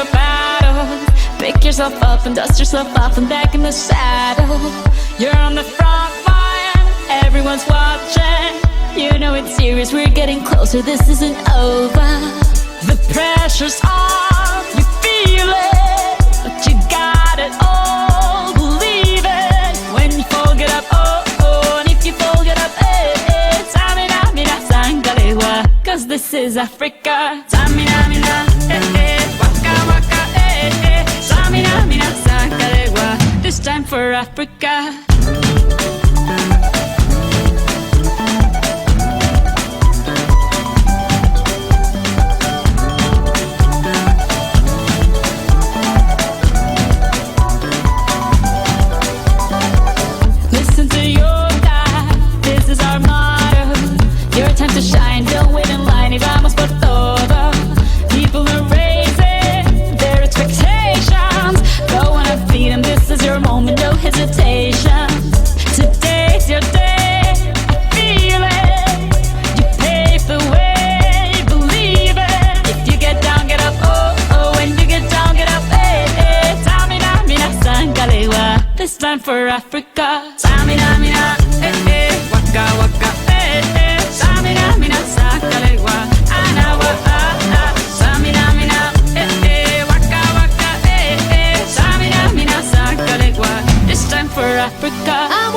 your battles. Pick yourself up and dust yourself off and back in the saddle. You're on the front line, everyone's watching. You know it's serious, we're getting closer, this isn't over. The pressure's on, you feel it, but you got it all, believe it. When you fall, get up, oh, oh, and if you fall, get up, eh, eh. Samina, mina, sangalewa, cause this is Africa. Samina, mina, eh, eh, waka, waka, eh, eh. Samina, mina, sangalewa, this time for Africa. Time to shine, don't wait in line, y vamos por todo. People are raising their expectations. Go on and feed them, this is your moment, no hesitation. Today's your day, I feel it. You pave the way, believe it. If you get down, get up, oh, oh. When you get down, get up, eh, eh. Samina, mina, sangalewa, this time for Africa. Samina, mina, eh, eh. Waka, waka, eh, eh. Samina, mina, sangalewa, anawa, ah, ah. Samina, mina, eh, eh. Waka, waka, eh, eh. Samina, mina, sangalewa, this time for Africa.